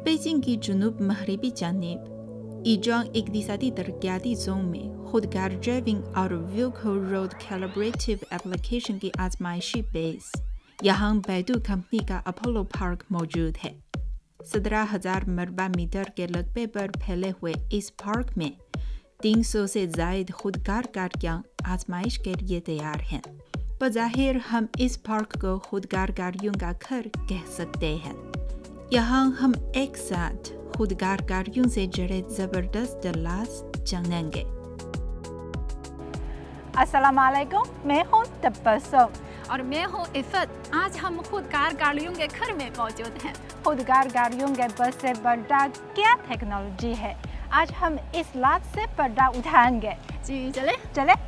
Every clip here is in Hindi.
बेजिंग की जुनूब मगरबी जानिब ईजांग इक़्तिसादी तरक्याती जोन में खुदगार ड्राइविंग और व्हीकल रोड कैलिब्रेटिव एप्लीकेशन की आजमाइशी बेस यहाँ बैदू कंपनी का अपोलो पार्क मौजूद है। 17,000 मरबा मीटर के रकबे पर फैले हुए इस पार्क में 300 से ज़ायद खुदगार गाड़ियाँ आजमाइश के लिए तैयार हैं। बज़ाहिर हम इस पार्क को खुदगार गाड़ियों का घर कह सकते हैं। यहाँ हम एक साथ खुदगार गाड़ियों से जुड़े ज़बरदस्त दलास जानेंगे। अस्सलाम वालेकुम, मैं हूँ तबस्सुम और मैं हूँ इफ़त। आज हम खुदगार गाड़ियों के घर में मौजूद हैं। खुदगार गाड़ियों के बस से बड़ा क्या टेक्नोलॉजी है, आज हम इस लात से पर्दा उठाएंगे। जी चले चले।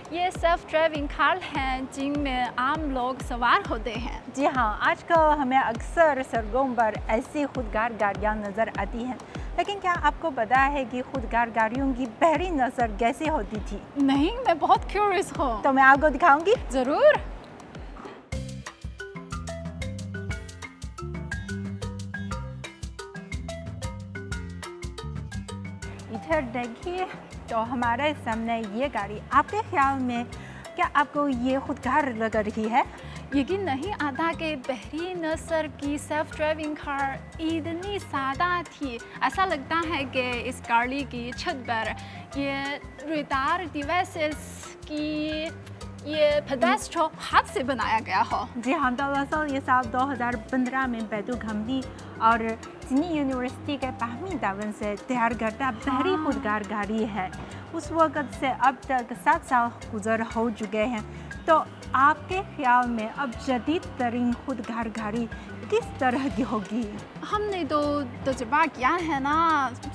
ये सेल्फ ड्राइविंग कार हैं जिनमें आम लोग सवार होते हैं। जी हाँ, आजकल हमें अक्सर सड़कों पर ऐसी खुदगार गाड़ियाँ नज़र आती हैं, लेकिन क्या आपको पता है कि खुदगार गाड़ियों की पहली नज़र कैसी होती थी? नहीं, मैं बहुत क्यूरियस हूँ। तो मैं आपको दिखाऊंगी। ज़रूर। इधर देखिए, तो हमारे सामने ये गाड़ी, आपके ख्याल में क्या आपको ये खुदगार लग रही है? यकीन नहीं आता कि पहली नस्ल की सेल्फ ड्राइविंग कार इतनी सादा थी। ऐसा लगता है कि इस गाड़ी की छत पर ये रडार डिवाइसेस की ये पेडेस्ट्रियन हाथ से बनाया गया हो। जी हाँ, दरअसल ये साल 2015 में बैदू कंपनी और सिडनी यूनिवर्सिटी के बाहमी तावन से तैयार करता पहली खुदगार गाड़ी है। उस वक़्त से अब तक 7 साल गुजर हो चुके हैं। तो आपके ख्याल में अब जदीद तरीन खुदगार गाड़ी किस तरह की होगी? हमने तो तजुर्बा किया है ना,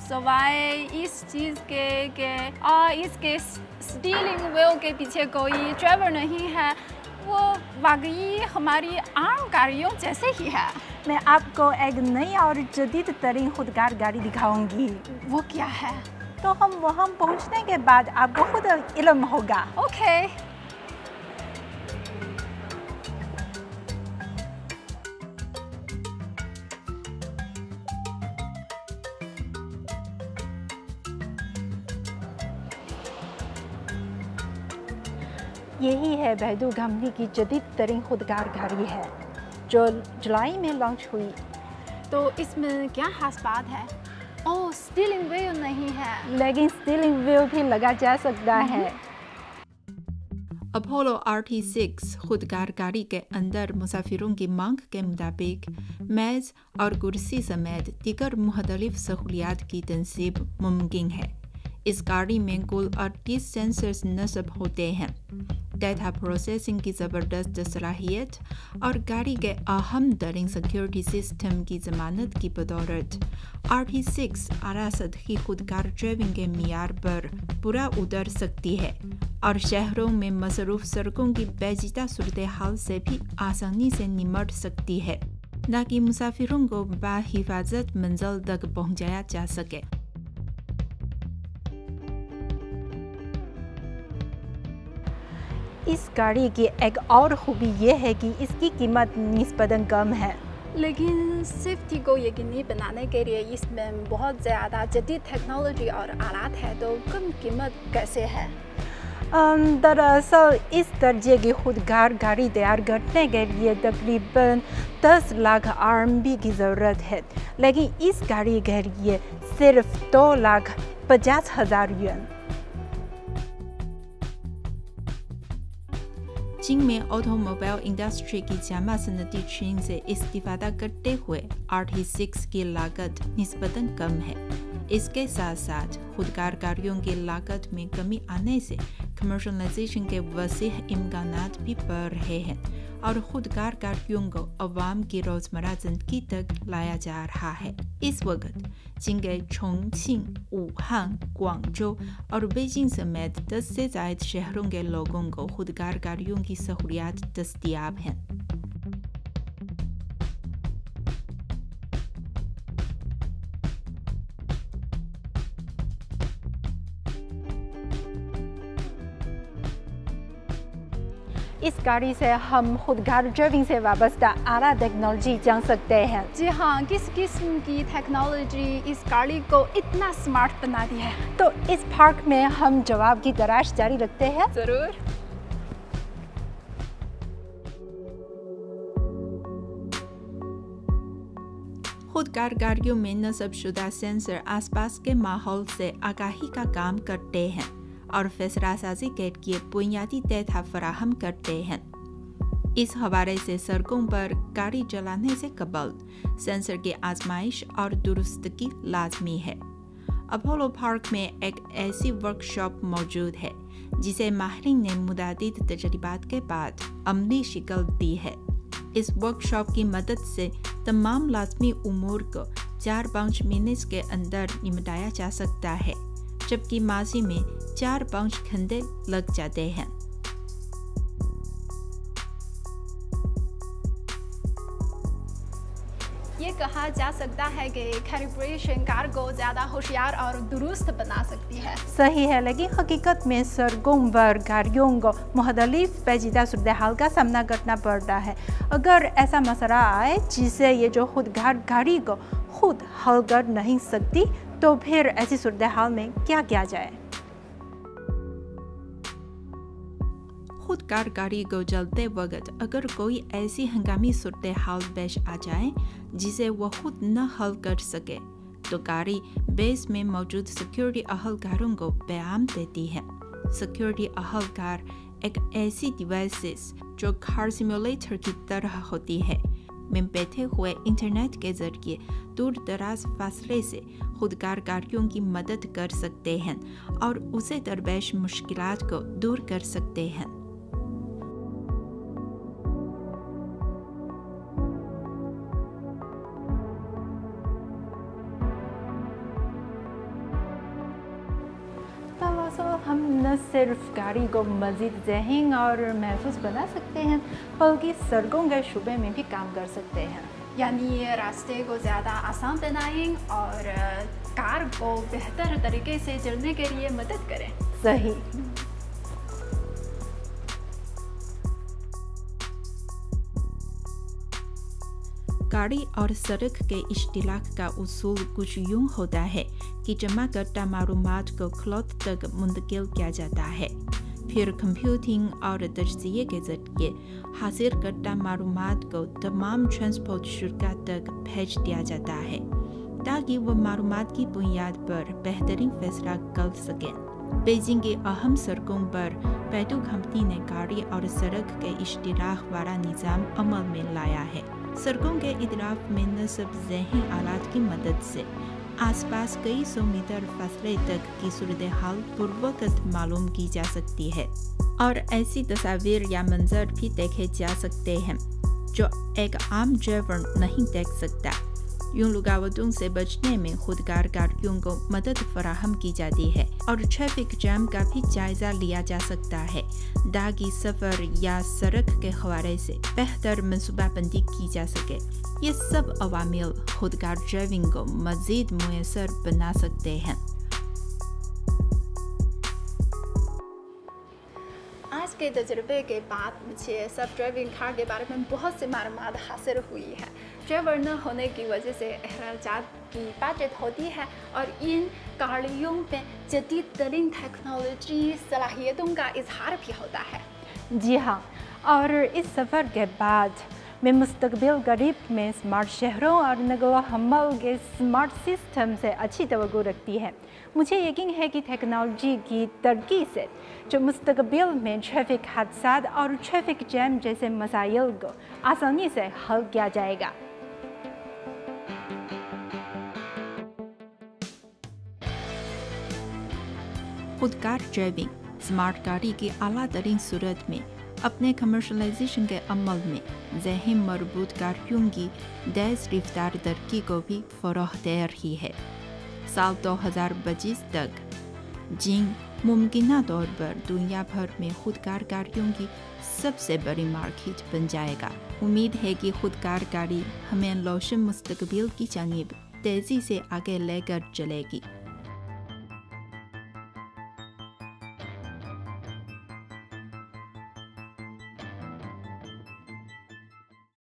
सवाए इस चीज़ के इसके स्टीयरिंग व्हील के पीछे कोई ड्राइवर नहीं है, वो वाकई हमारी आम गाड़ियों जैसे ही है। मैं आपको एक नई और जदीद तरीन खुदगार गाड़ी दिखाऊंगी। वो क्या है? तो हम वहाँ पहुँचने के बाद आपको खुद इल्म होगा। ओके। यही है बैदू कंपनी की जदीद तरीन खुदगार गाड़ी है जो जुलाई में लॉन्च हुई। तो इसमें क्या खास बात है? ओह, स्टीयरिंग व्हील नहीं है, लेकिन स्टीयरिंग व्हील भी लगा जा सकता है। अपोलो RT6 खुदगार गाड़ी के अंदर मुसाफिरों की मांग के मुताबिक मेज़ और कुर्सी समेत दीगर मुख्तलिफ सहूलियात की तनसीब मुमकिन है। इस गाड़ी में कुल 38 सेंसर्स नस्ब होते हैं। डेटा प्रोसेसिंग की ज़बरदस्त सलाहियत और गाड़ी के अहम तरीन सिक्योरिटी सिस्टम की ज़मानत की बदौलत RT6 आला सतही खुदगार ड्राइविंग के मियार पर पूरा उतर सकती है और शहरों में मसरूफ़ सड़कों की पेचीदा सूरत हाल से भी आसानी से निमट सकती है, ताकि मुसाफिरों को बाहिफाजत मंजिल तक पहुँचाया जा सके। इस गाड़ी की एक और खूबी ये है कि इसकी कीमत निस्बतन कम है, लेकिन सेफ्टी को यकीनी बनाने के लिए इसमें बहुत ज़्यादा जदीद टेक्नोलॉजी और आलात है। तो कम कीमत कैसे है? दरअसल इस दर्जे की खुदगार गाड़ी तैयार करने के लिए तकरीबन 10 लाख RMB की ज़रूरत है, लेकिन इस गाड़ी के लिए सिर्फ 2,50,000 yuan। चीन में ऑटोमोबाइल इंडस्ट्री की जामा सनती चीन से इस्तीफादा करते हुए RT6 की लागत निस्बतन कम है। इसके साथ साथ खुदगार गाड़ियों की लागत में कमी आने से कमर्शलाइजेशन के वसीह इम्कानात भी बढ़ रहे हैं और खुदगार गाड़ियों को अवाम की रोज़मर्रा ज़िंदगी तक लाया जा रहा है। इस वक्त चीन के चोंगचिंग, वुहान, ग्वांगझो और बीजिंग समेत 10 से ज़ायद शहरों के लोगों को खुदगार गाड़ियों की सहूलियात दस्तयाब हैं। इस गाड़ी से हम खुदगार ड्राइविंग से वाबस्ता आला टेक्नोलॉजी जान सकते हैं। जी हाँ, किस किस्म की टेक्नोलॉजी इस गाड़ी को इतना स्मार्ट बना दी है? तो इस पार्क में हम जवाब की तलाश जारी रखते हैं। ज़रूर। खुदगार गाड़ियों में नस्बशुदा सेंसर आसपास के माहौल से आगाही का काम करते हैं और फैसला साजी के लिए बुनियादी डेटा फराहम करते हैं। इस हवाले से सड़कों पर गाड़ी चलाने से कबल सेंसर की आजमाइश और दुरुस्तगी लाजमी है। अपोलो पार्क में एक ऐसी वर्कशॉप मौजूद है जिसे माहिरीन ने मुतादिद तजर्बात के बाद अमली शक्ल दी है। इस वर्कशॉप की मदद से तमाम लाजमी उमूर को 4-5 मिनट के अंदर निपटाया जा सकता है, जबकि माजी में 4-5 घंटे लग जाते हैं। ये कहा जा सकता है कि कैलिब्रेशन कार को ज़्यादा होशियार और दुरुस्त बना सकती है। सही है, लेकिन हकीकत में सड़कों पर गाड़ियों को मुख्तलिफ पेचीदा सूरत-ए-हाल का सामना करना पड़ता है। अगर ऐसा मसला आए जिसे ये जो खुदगार गाड़ी को खुद हल कर नहीं सकती, तो फिर ऐसी सूरत-ए-हाल में क्या किया जाए? खुदगार गाड़ी को चलते वक्त अगर कोई ऐसी हंगामी सूरत-ए-हाल पेश आ जाए जिसे वह खुद न हल कर सके, तो गाड़ी बेस में मौजूद सिक्योरिटी अहलकारों को पैगाम देती है। सिक्योरिटी अहलकार एक ऐसी डिवाइस जो कार सिमुलेटर की तरह होती है, में बैठे हुए इंटरनेट के जरिए दूर दराज फासले से खुदगार गाड़ियों की मदद कर सकते हैं और उसे दरपेश मुश्किलात को दूर कर सकते हैं। हम न सिर्फ गाड़ी को मज़ीद ज़हीन और महफूज बना सकते हैं, बल्कि सड़कों के शुबे में भी काम कर सकते हैं। यानी रास्ते को ज़्यादा आसान बनाएं और कार को बेहतर तरीके से चलने के लिए मदद करें। सही। गाड़ी और सड़क के इश्तिलाक का उसूल कुछ यूं होता है कि जमा करदा मालूमात को क्लाउड तक मुंतकिल किया जाता है, फिर कंप्यूटिंग और तजज़िये के जरिए हासिल करदा मालूमात को तमाम ट्रांसपोर्ट शुरा तक भेज दिया जाता है ताकि वह मालूमात की बुनियाद पर बेहतरीन फैसला कर सकें। बीजिंग की अहम सड़कों पर बैतू कंपनी ने गाड़ी और सड़क के इश्तिराक वाला निज़ाम अमल में लाया है। सड़कों के इतराफ में नस्ब ज़हीन आलात की मदद से आसपास कई 100 मीटर फासले तक की सूरत-ए-हाल पूर्ववत मालूम की जा सकती है और ऐसी तस्वीर या मंजर भी देखे जा सकते हैं जो एक आम ड्राइवर नहीं देख सकता। यूं रुकावटों से बचने में खुदगार गाड़ियों को मदद फराहम की जाती है और ट्रैफिक जाम का भी जायजा लिया जा सकता है ताकि सफ़र या सड़क के हवाले से बेहतर मनसूबाबंदी की जा सके। ये सब अवामिल खुदगार ड्राइविंग को मज़ीद मुयस्सर बना सकते हैं। आज के तजुर्बे के बाद मुझे सेल्फ ड्राइविंग कार के बारे में बहुत सी मालूमात हासिल हुई है। ड्राइवर न होने की वजह से अखराजात की बचत होती है और इन गाड़ियों में जदीद तरीन टेक्नोलॉजी सलाहियतों का इजहार भी होता है। जी हाँ, और इस सफ़र के बाद में मुस्तकबिल करीब में स्मार्ट शहरों और नक़ल हमल के स्मार्ट सिस्टम से अच्छी तवज्जो रखती है। मुझे यकीन है कि टेक्नोलॉजी की तरक्की से जो मुस्तकबिल में ट्रैफिक हादसात और ट्रैफिक जैम जैसे मसाइल को आसानी से हल किया जाएगा। खुदगार ड्राइविंग स्मार्ट गाड़ी की आला तरीन सूरत में अपने कमर्शलाइजेशन के अमल में ज़हन मरबूत गाड़ियों की तेज़ रफ्तार तरक्की को भी फ़रोग़ दे रही है। साल 2025 तक जिन मुमकिन तौर पर दुनिया भर में खुदगार गाड़ियों की सबसे बड़ी मार्केट बन जाएगा। उम्मीद है कि खुदगार गाड़ी हमें रोशन मुस्तकबिल की जानिब तेज़ी से आगे लेकर चलेगी।